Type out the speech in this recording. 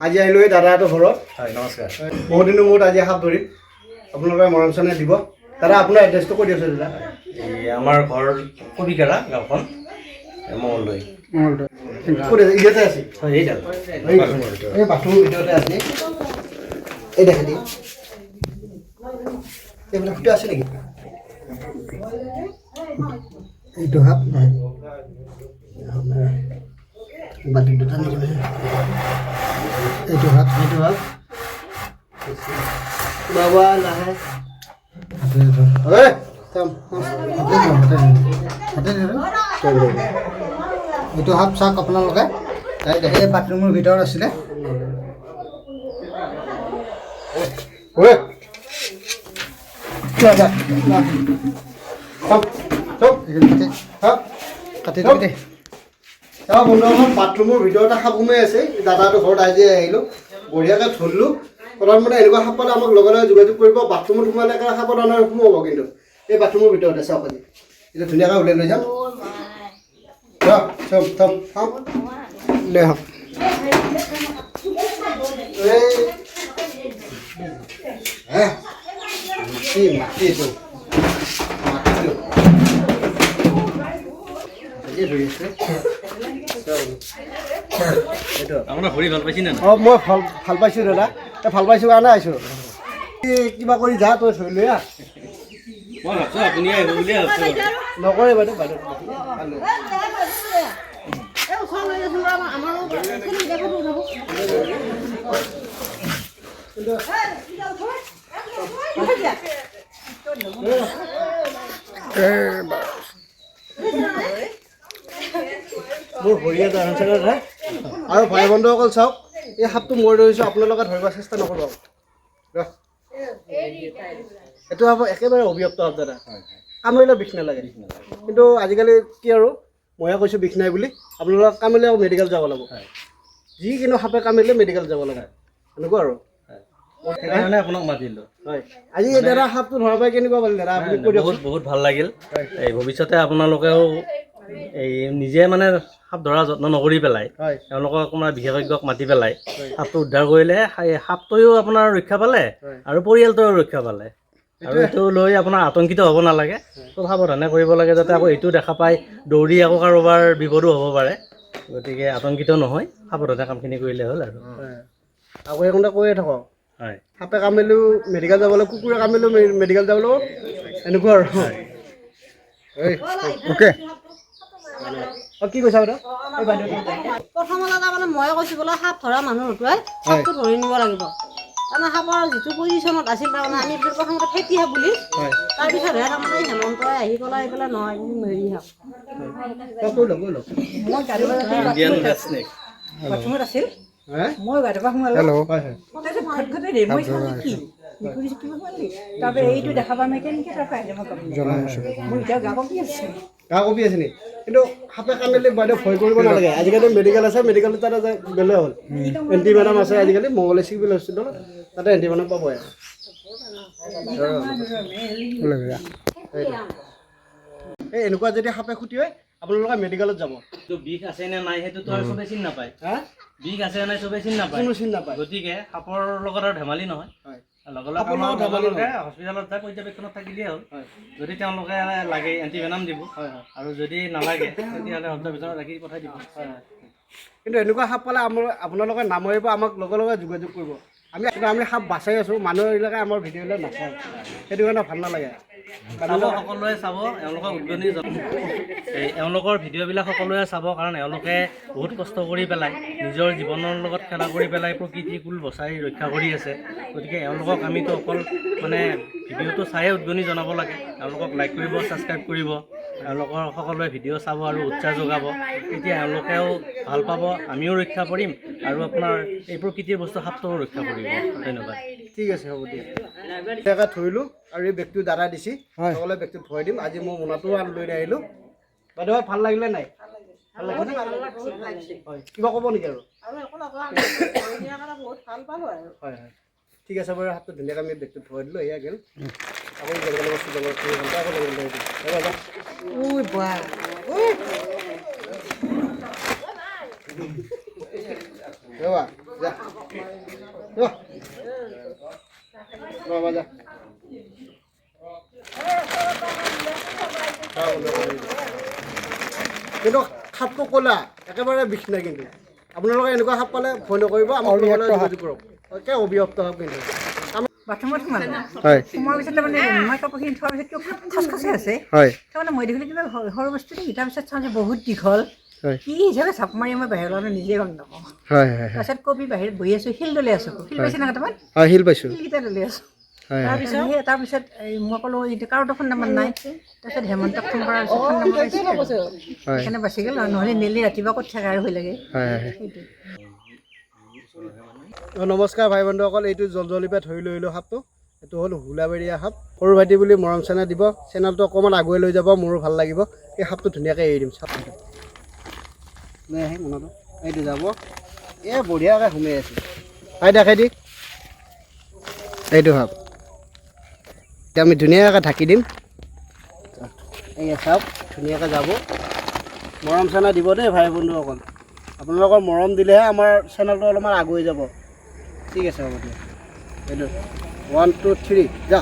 আজি আহিলোঁ এই দাদাহঁতৰ ঘৰত। হয় নমস্কাৰ। বহুত দিনৰ মূৰত আজি সাপ ধৰিম, আপোনালোকে মৰম চেনেহ দিব। দাদা আপোনাৰ এড্ৰেছটো কৈ দিয়কচোন দাদা। এই আমাৰ ঘৰ কবিকাৰা গাঁওখন মঙলদৈ। ক'ত আছে? ইয়াতে আছে। হয় এইডাল এই বাথৰুমৰ ভিতৰতে আছে। এই দেখা দিয়ে এইবিলাক ফুটা আছে নেকি? এইটো সাপ নাই, বাতি দুটা নেকি? এইটো সাপ বাবা লাহে এইটো সাপ চাওক আপোনালোকে। এই বাথৰুমৰ ভিতৰত আছিলে। কাটি দিবি দেই। বন্ধুসকল বাথৰুমৰ ভিতৰতে সাপ সোমাই আছে। দাদাহঁতৰ ঘৰত আজি আহিলোঁ, বঢ়িয়াকৈ ধৰিলোঁ। প্ৰথম মানে এনেকুৱা সাপ পালে আমাক লগে লগে যোগাযোগ কৰিব। বাথৰুমত সোমালে সাপৰ দানা সোমাব, কিন্তু এই বাথৰুমৰ ভিতৰতে চাওক আজি এতিয়া ধুনীয়াকৈ উলিয়াই লৈ যাম। লৈ আহক। মাটিটো আপোনাৰ ভৰি ভাল পাইছে নে? অঁ মই ভাল পাইছোঁ দাদা, ভাল পাইছোঁ কাৰণে আহিছোঁ। কিবা কৰি যা তই ধৰি লৈ আহ। মই ভাবছোঁ আপুনি আহিব বুলিয়ে ভাবছোঁ। নকৰে বাইদেউ বাইদেউ মোৰ ভৰিয়ে জানিছে দাদা। আৰু ভাই বন্ধুসকল চাওক, এই সাপটো মই ধৰিছোঁ, আপোনালোকে ধৰিব চেষ্টা নকৰিব। এইটো সাপ একেবাৰে অভিযুক্ত সাপ দাদা, কামুৰিলে বিষ নালাগে। কিন্তু আজিকালি কি আৰু ময়ে কৈছোঁ বিষ নাই বুলি, আপোনালোকে কামুৰিলে আকৌ মেডিকেল যাব লাগিব। যিকোনো সাপে কামুৰিলে মেডিকেল যাব লাগে, এনেকুৱা আৰু। সেইকাৰণে আপোনাক মাতিলোঁ। হয়, আজি দাদা সাপটো ধৰা পাই কেনেকুৱা পালে দাদা? আপুনি কৈ দিয়ক। বহুত ভাল লাগিল। এই ভৱিষ্যতে আপোনালোকেও এই নিজে মানে সাপ ধৰা যত্ন নকৰি পেলাই তেওঁলোকক আপোনাৰ বিশেষজ্ঞক মাতি পেলাই সাপটো উদ্ধাৰ কৰিলে সাপটোৱেও আপোনাৰ ৰক্ষা পালে আৰু পৰিয়ালটোৱেও ৰক্ষা পালে। আৰু এইটো লৈ আপোনাৰ আতংকিত হ'ব নালাগে, খুব সাৱধানে কৰিব লাগে, যাতে আকৌ এইটো দেখা পাই দৌৰি আকৌ কাৰোবাৰ বিপদো হ'ব পাৰে। গতিকে আতংকিত নহয়, সাৱধানে কামখিনি কৰিলে হ'ল আৰু। আকৌ এইখনতে কৈয়ে থাকক, হয় সাপে কামুৰিলেও মেডিকেল যাব লাগিব, কুকুৰে কামুৰিলেও মেডিকেল যাব লাগিব, এনেকুৱা আৰু। অ'কে। কি কৈছা বাইদেউ? প্ৰথমতে তাৰমানে ময়ে কৈছোঁ বোলে সাপ ধৰা মানুহ হতুৱাই সাপটো ধৰি নিব লাগিব। তাৰমানে সাপৰ যিটো পজিশ্যনত আছিল, তাৰমানে আমি প্ৰথমতে ফেটি সাপ বুলি, তাৰপিছতহে তাৰমানে হেমন্তই আহি পেলাই নহয় হেৰি সাপ। মই বাথৰুমত আছিল, মই বাহিৰৰ পৰা সোমালোঁ। তাৰপৰা এইটো দেখা পাম কেনেকৈ মই এতিয়া গা কঁপি আছোঁ। গা কঁপি আছে নেকি? কিন্তু সাপে কামুৰিলে বাইদেউ ভয় কৰিব নালাগে। আজিকালি মেডিকেল আছে, মেডিকেলত তাতে গ'লে হ'ল। এণ্টিভেনাম আছে আজিকালি, মঙলদৈ চিভিল হস্পিটেলত, তাতে এণ্টিভেনাম পাবই। এই এনেকুৱা যদি সাপে খুটিয়াই আপোনালোকে মেডিকেলত যাব। বিষ আছে নে নাই সেইটোতো আৰু চবেই চিনি নাপায়। বিষ আছে নে নাই চবেই চিনি নাপায়, কোনো চিনি নাপায়। গতিকে সাপৰ লগত আৰু ধেমালি নহয়। লগে লগে হস্পিটেলত যায় পৰ্যবেক্ষণত থাকিলেই হ'ল। যদি তেওঁলোকে লাগে এণ্টিভেনাম দিব, আৰু যদি নালাগে তেতিয়াহ'লে অবজাৰভেশ্যনত ৰাখি পঠাই দিব। কিন্তু এনেকুৱা সাপ পালে আপোনালোকে নামৰিব, আমাক লগে লগে যোগাযোগ কৰিব। আমি সাপ বাচাই আছোঁ, মানুহবিলাকে আমাৰ ভিডিঅ'বিলাক নাচায়, সেইটো কাৰণে ভাল নালাগে। চাব, সকলোৱে চাব, এওঁলোকক উদগনি এওঁলোকৰ ভিডিঅ'বিলাক সকলোৱে চাব, কাৰণ এওঁলোকে বহুত কষ্ট কৰি পেলাই নিজৰ জীৱনৰ লগত খেলা কৰি পেলাই প্ৰকৃতিৰ কুল বচাই ৰক্ষা কৰি আছে। গতিকে এওঁলোকক আমিতো অকল মানে ভিডিঅ'টো চায়ে উদগনি জনাব লাগে। এওঁলোকক লাইক কৰিব, ছাবস্ক্ৰাইব কৰিব, এওঁলোকৰ সকলোৱে ভিডিঅ' চাব আৰু উৎসাহ যোগাব। তেতিয়া এওঁলোকেও ভাল পাব, আমিও ৰক্ষা কৰিম, আৰু আপোনাৰ এই প্ৰকৃতিৰ বস্তু সাপটোও ৰক্ষা কৰিব। ধন্যবাদ। ঠিক আছে, হ'ব দিয়া। জেগাত ধৰিলোঁ আৰু এই বেগটো দাদা দিছে, সকলোৱে বেগটো ধুৱাই দিম। আজি মই মোনাটোও লৈ আহিলোঁ। বাইদেউ ভাল লাগিলে নাই? ভাল লাগিছে? হয়, কিবা ক'ব নেকি আৰু? হয় হয়, ঠিক আছে বাৰু। হাতটো ধুনীয়াকৈ আমি বেগটো ধুৱাই দিলোঁ, এয়া গ'ল। আকৌ বেলেগ বস্তু যাব, আকৌ ৰ'বা যা ৰ'বা যা কিন্তু সাপটো ক'লা একেবাৰে বিষ নাই কিন্তু আপোনালোকে এনেকুৱা সাপ পালে ভয় নকৰিব আমাৰ লগলৈ যোগাযোগ কৰক একে অবিভক্ত সাপ কিন্তু বাথৰুমত সোমালো হয় সোমোৱাৰ পিছত তাৰমানে মই কাপোৰখিনি থোৱাৰ পিছত কিয় ঠাচ খাচে আছে হয় তাৰমানে মই দেখিলোঁ কিবা সৰু বস্তু নেকি তাৰপিছত চাওঁ যে বহুত দীঘল হয় কি হিচাপে চাপ মাৰি মই বাহিৰলৈ নিজে গম নাপাওঁ হয় হয় তাৰপিছত কবি বাহিৰত বহি আছোঁ শিল দলি আছোঁ শিল পাইছে না কেইটামান হয় শিল পাইছোঁ শিলকেইটা দলি আছোঁ হয় তাৰপিছত মই ক'লোঁ এইটো কাৰোতো ফোন নম্বৰ নাই তাৰপিছত হেমন্তক ফোন কৰাৰ পিছত ফোন নম্বৰ পাইছোঁ সেইকাৰণে বাচি গ'ল নহ'লে নেলি ৰাতিপুৱা ক'ত থাকে আৰু ভয় লাগে হয় হয় সেইটো নমস্কাৰ ভাই বন্ধুসকল এইটো জলজলিপা ধৰি লৈ আহিলোঁ সাপটো এইটো হ'ল হুলাবেৰীয়া সাপ সৰু ভাইটি বুলি মৰম চেনেহ দিব চেনেলটো অকণমান আগুৱাই লৈ যাব মোৰো ভাল লাগিব এই সাপটো ধুনীয়াকৈ এৰি দিম চাপ লৈ আহি মনত এইটো যাব এই বঢ়িয়াকৈ সোমাই আছে ভাই দেখাই দি এইটো সাপ এতিয়া আমি ধুনীয়াকৈ ঢাকি দিম এই চাওক ধুনীয়াকৈ যাব মৰম চেনেহ দিব দেই ভাই বন্ধুসকল আপোনালোকৰ মৰম দিলেহে আমাৰ চেনেলটো অলপমান আগুৱাই যাব ঠিক আছে হ'ব দিয়ক এইটো 1 2 3 যা